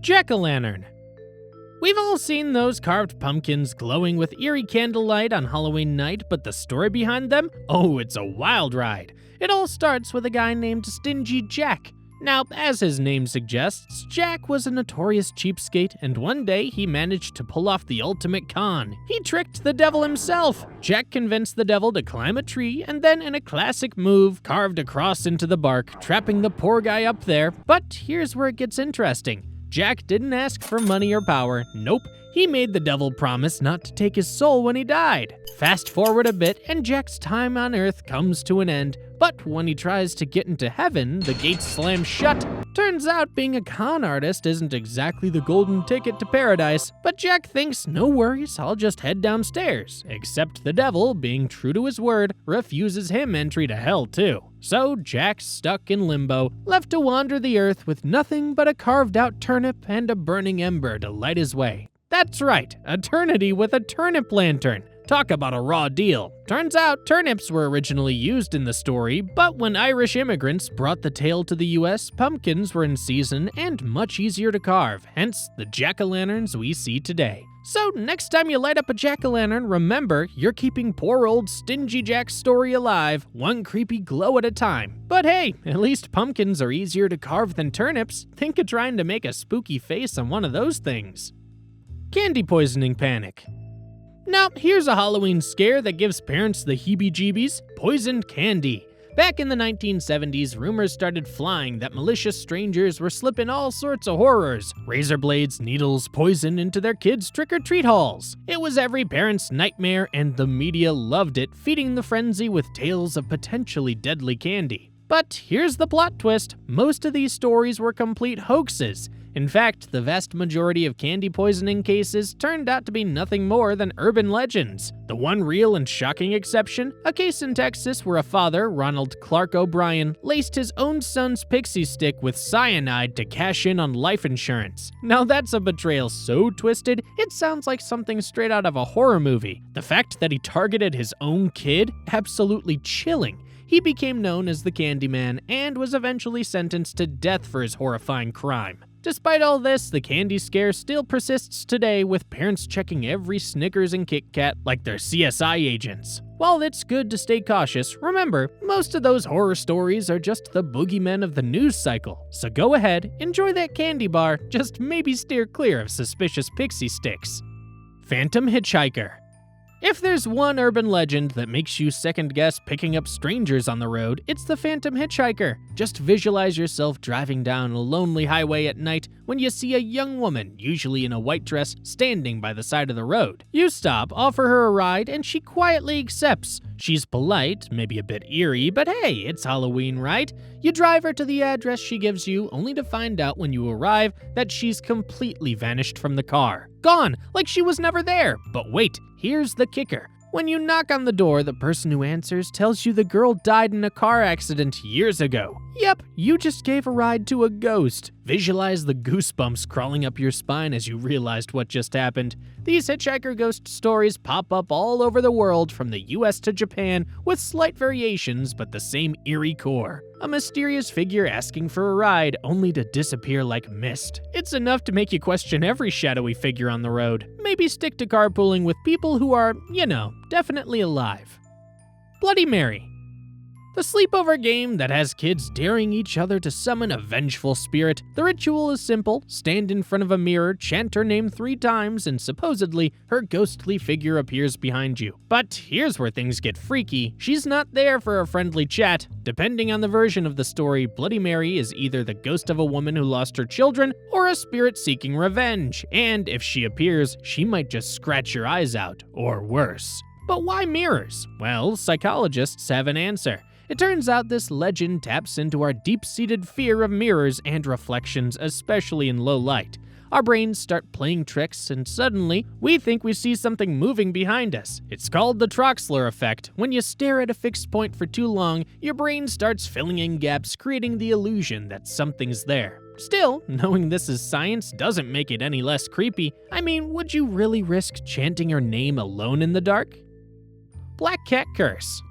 Jack-o'-lantern. We've all seen those carved pumpkins glowing with eerie candlelight on Halloween night, but the story behind them? Oh, it's a wild ride. It all starts with a guy named Stingy Jack. Now, as his name suggests, Jack was a notorious cheapskate, and one day he managed to pull off the ultimate con. He tricked the devil himself. Jack convinced the devil to climb a tree, and then in a classic move, carved a cross into the bark, trapping the poor guy up there. But here's where it gets interesting. Jack didn't ask for money or power. Nope. He made the devil promise not to take his soul when he died. Fast forward a bit, and Jack's time on Earth comes to an end. But when he tries to get into heaven, the gates slam shut. Turns out being a con artist isn't exactly the golden ticket to paradise, but Jack thinks, no worries, I'll just head downstairs. Except the devil, being true to his word, refuses him entry to hell too. So Jack's stuck in limbo, left to wander the earth with nothing but a carved out turnip and a burning ember to light his way. That's right, eternity with a turnip lantern. Talk about a raw deal. Turns out turnips were originally used in the story, but when Irish immigrants brought the tale to the US, pumpkins were in season and much easier to carve, hence the jack-o'-lanterns we see today. So next time you light up a jack-o'-lantern, remember, you're keeping poor old Stingy Jack's story alive, one creepy glow at a time. But hey, at least pumpkins are easier to carve than turnips. Think of trying to make a spooky face on one of those things. Candy poisoning panic. Now, here's a Halloween scare that gives parents the heebie-jeebies: poisoned candy. Back in the 1970s, rumors started flying that malicious strangers were slipping all sorts of horrors, razor blades, needles, poison into their kids' trick-or-treat halls. It was every parent's nightmare, and the media loved it, feeding the frenzy with tales of potentially deadly candy. But here's the plot twist: most of these stories were complete hoaxes. In fact, the vast majority of candy poisoning cases turned out to be nothing more than urban legends. The one real and shocking exception, a case in Texas where a father, Ronald Clark O'Brien, laced his own son's pixie stick with cyanide to cash in on life insurance. Now that's a betrayal so twisted, it sounds like something straight out of a horror movie. The fact that he targeted his own kid? Absolutely chilling. He became known as the Candyman and was eventually sentenced to death for his horrifying crime. Despite all this, the candy scare still persists today, with parents checking every Snickers and Kit Kat like they're CSI agents. While it's good to stay cautious, remember, most of those horror stories are just the boogeymen of the news cycle. So go ahead, enjoy that candy bar, just maybe steer clear of suspicious pixie sticks. Phantom Hitchhiker. If there's one urban legend that makes you second-guess picking up strangers on the road, it's the Phantom Hitchhiker. Just visualize yourself driving down a lonely highway at night when you see a young woman, usually in a white dress, standing by the side of the road. You stop, offer her a ride, and she quietly accepts. She's polite, maybe a bit eerie, but hey, it's Halloween, right? You drive her to the address she gives you, only to find out when you arrive that she's completely vanished from the car. Gone, like she was never there. But wait, here's the kicker. When you knock on the door, the person who answers tells you the girl died in a car accident years ago. Yep, you just gave a ride to a ghost. Visualize the goosebumps crawling up your spine as you realized what just happened. These hitchhiker ghost stories pop up all over the world, from the US to Japan, with slight variations but the same eerie core. A mysterious figure asking for a ride, only to disappear like mist. It's enough to make you question every shadowy figure on the road. Maybe stick to carpooling with people who are, definitely alive. Bloody Mary. The sleepover game that has kids daring each other to summon a vengeful spirit. The ritual is simple: stand in front of a mirror, chant her name 3 times, and supposedly her ghostly figure appears behind you. But here's where things get freaky. She's not there for a friendly chat. Depending on the version of the story, Bloody Mary is either the ghost of a woman who lost her children or a spirit seeking revenge. And if she appears, she might just scratch your eyes out, or worse. But why mirrors? Well, psychologists have an answer. It turns out this legend taps into our deep-seated fear of mirrors and reflections, especially in low light. Our brains start playing tricks, and suddenly, we think we see something moving behind us. It's called the Troxler effect. When you stare at a fixed point for too long, your brain starts filling in gaps, creating the illusion that something's there. Still, knowing this is science doesn't make it any less creepy. I mean, would you really risk chanting her name alone in the dark? Black Cat Curse.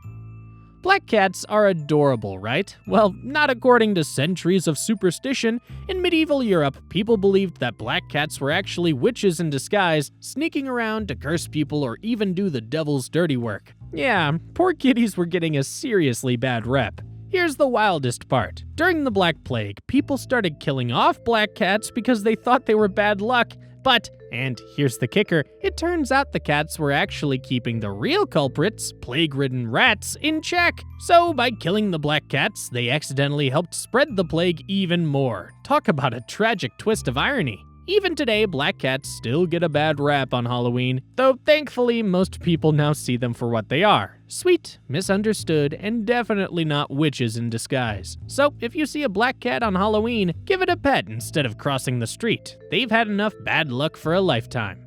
Black cats are adorable, right? Well, not according to centuries of superstition. In medieval Europe, people believed that black cats were actually witches in disguise, sneaking around to curse people or even do the devil's dirty work. Yeah, poor kitties were getting a seriously bad rep. Here's the wildest part. During the Black Plague, people started killing off black cats because they thought they were bad luck. But, and here's the kicker, it turns out the cats were actually keeping the real culprits, plague-ridden rats, in check. So by killing the black cats, they accidentally helped spread the plague even more. Talk about a tragic twist of irony. Even today, black cats still get a bad rap on Halloween, though thankfully most people now see them for what they are. Sweet, misunderstood, and definitely not witches in disguise. So if you see a black cat on Halloween, give it a pet instead of crossing the street. They've had enough bad luck for a lifetime.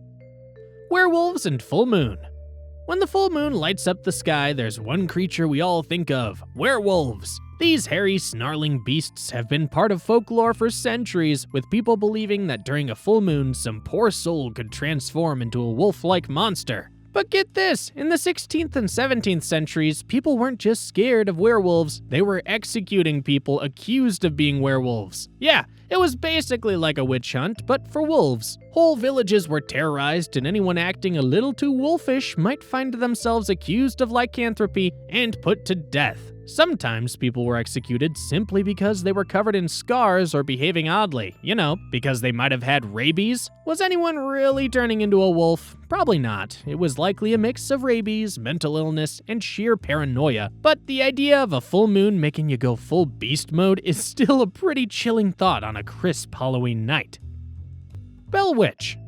Werewolves and full moon. When the full moon lights up the sky, there's one creature we all think of: werewolves. These hairy, snarling beasts have been part of folklore for centuries, with people believing that during a full moon, some poor soul could transform into a wolf-like monster. But get this, in the 16th and 17th centuries, people weren't just scared of werewolves, they were executing people accused of being werewolves. Yeah, it was basically like a witch hunt, but for wolves. Whole villages were terrorized, and anyone acting a little too wolfish might find themselves accused of lycanthropy and put to death. Sometimes people were executed simply because they were covered in scars or behaving oddly. You know, because they might have had rabies. Was anyone really turning into a wolf? Probably not. It was likely a mix of rabies, mental illness, and sheer paranoia. But the idea of a full moon making you go full beast mode is still a pretty chilling thought on a crisp Halloween night. Bell Witch.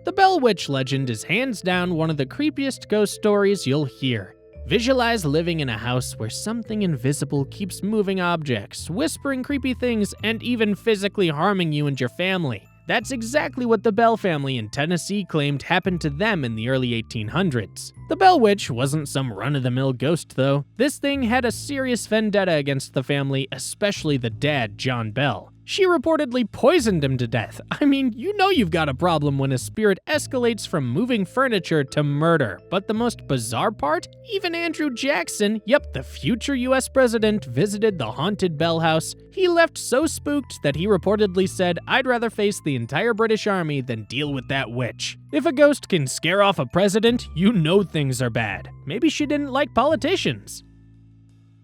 The Bell Witch legend is hands down one of the creepiest ghost stories you'll hear. Visualize living in a house where something invisible keeps moving objects, whispering creepy things, and even physically harming you and your family. That's exactly what the Bell family in Tennessee claimed happened to them in the early 1800s. The Bell Witch wasn't some run-of-the-mill ghost, though. This thing had a serious vendetta against the family, especially the dad, John Bell. She reportedly poisoned him to death. I mean, you know you've got a problem when a spirit escalates from moving furniture to murder. But the most bizarre part? Even Andrew Jackson, yep, the future US president, visited the haunted Bell house. He left so spooked that he reportedly said, "I'd rather face the entire British Army than deal with that witch." If a ghost can scare off a president, you know things are bad. Maybe she didn't like politicians.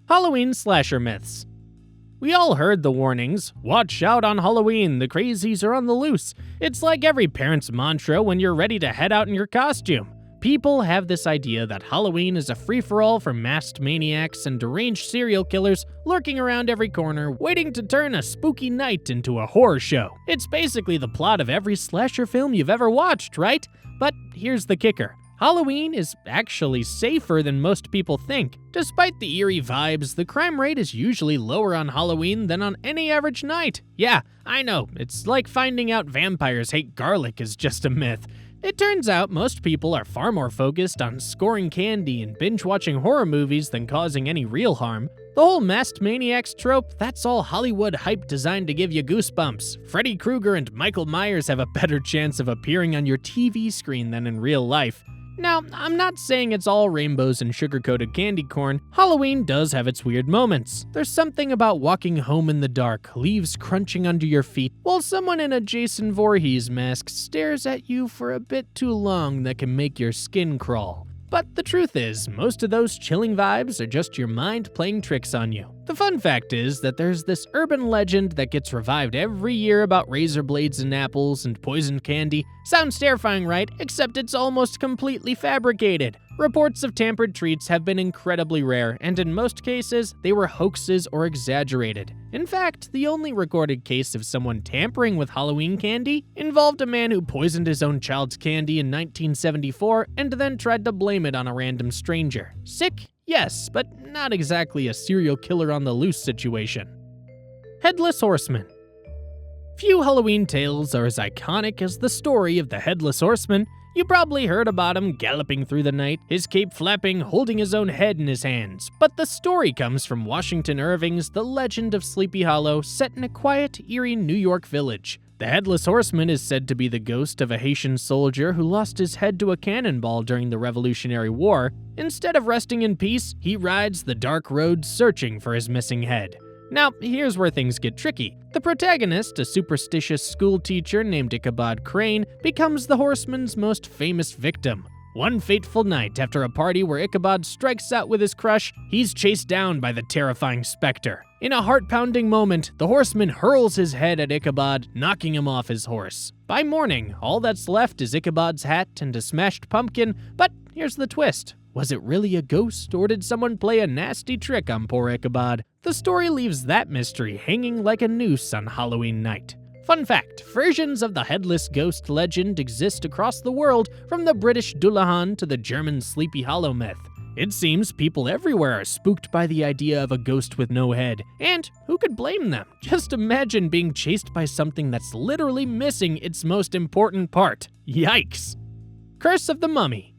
Halloween slasher myths. We all heard the warnings. Watch out on Halloween, the crazies are on the loose. It's like every parent's mantra when you're ready to head out in your costume. People have this idea that Halloween is a free-for-all for masked maniacs and deranged serial killers lurking around every corner, waiting to turn a spooky night into a horror show. It's basically the plot of every slasher film you've ever watched, right? But here's the kicker. Halloween is actually safer than most people think. Despite the eerie vibes, the crime rate is usually lower on Halloween than on any average night. Yeah, I know, it's like finding out vampires hate garlic is just a myth. It turns out most people are far more focused on scoring candy and binge-watching horror movies than causing any real harm. The whole masked maniacs trope, that's all Hollywood hype designed to give you goosebumps. Freddy Krueger and Michael Myers have a better chance of appearing on your TV screen than in real life. Now, I'm not saying it's all rainbows and sugar-coated candy corn. Halloween does have its weird moments. There's something about walking home in the dark, leaves crunching under your feet, while someone in a Jason Voorhees mask stares at you for a bit too long that can make your skin crawl. But the truth is, most of those chilling vibes are just your mind playing tricks on you. The fun fact is that there's this urban legend that gets revived every year about razor blades and apples and poisoned candy. Sounds terrifying, right? Except it's almost completely fabricated. Reports of tampered treats have been incredibly rare, and in most cases, they were hoaxes or exaggerated. In fact, the only recorded case of someone tampering with Halloween candy involved a man who poisoned his own child's candy in 1974 and then tried to blame it on a random stranger. Sick? Yes, but not exactly a serial killer on the loose situation. Headless Horseman. Few Halloween tales are as iconic as the story of the Headless Horseman. You probably heard about him galloping through the night, his cape flapping, holding his own head in his hands. But the story comes from Washington Irving's The Legend of Sleepy Hollow, set in a quiet, eerie New York village. The Headless Horseman is said to be the ghost of a Haitian soldier who lost his head to a cannonball during the Revolutionary War. Instead of resting in peace, he rides the dark road searching for his missing head. Now, here's where things get tricky. The protagonist, a superstitious schoolteacher named Ichabod Crane, becomes the horseman's most famous victim. One fateful night, after a party where Ichabod strikes out with his crush, he's chased down by the terrifying specter. In a heart-pounding moment, the horseman hurls his head at Ichabod, knocking him off his horse. By morning, all that's left is Ichabod's hat and a smashed pumpkin, but here's the twist. Was it really a ghost, or did someone play a nasty trick on poor Ichabod? The story leaves that mystery hanging like a noose on Halloween night. Fun fact, versions of the headless ghost legend exist across the world, from the British Dullahan to the German Sleepy Hollow myth. It seems people everywhere are spooked by the idea of a ghost with no head, and who could blame them? Just imagine being chased by something that's literally missing its most important part. Yikes! Curse of the Mummy.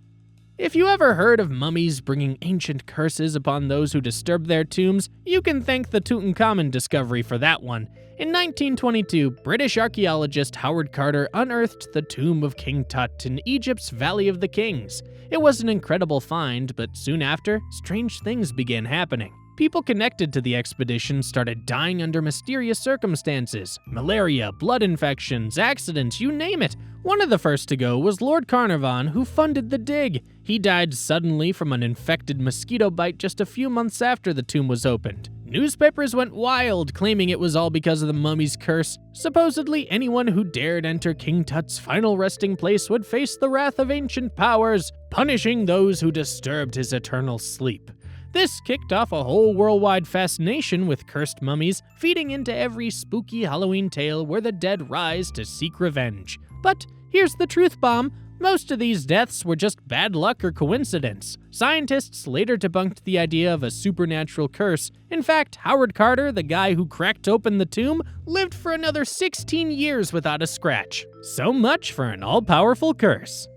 If you ever heard of mummies bringing ancient curses upon those who disturb their tombs, you can thank the Tutankhamun discovery for that one. In 1922, British archaeologist Howard Carter unearthed the tomb of King Tut in Egypt's Valley of the Kings. It was an incredible find, but soon after, strange things began happening. People connected to the expedition started dying under mysterious circumstances. Malaria, blood infections, accidents, you name it. One of the first to go was Lord Carnarvon, who funded the dig. He died suddenly from an infected mosquito bite just a few months after the tomb was opened. Newspapers went wild, claiming it was all because of the mummy's curse. Supposedly, anyone who dared enter King Tut's final resting place would face the wrath of ancient powers, punishing those who disturbed his eternal sleep. This kicked off a whole worldwide fascination with cursed mummies, feeding into every spooky Halloween tale where the dead rise to seek revenge. But here's the truth bomb. Most of these deaths were just bad luck or coincidence. Scientists later debunked the idea of a supernatural curse. In fact, Howard Carter, the guy who cracked open the tomb, lived for another 16 years without a scratch. So much for an all-powerful curse.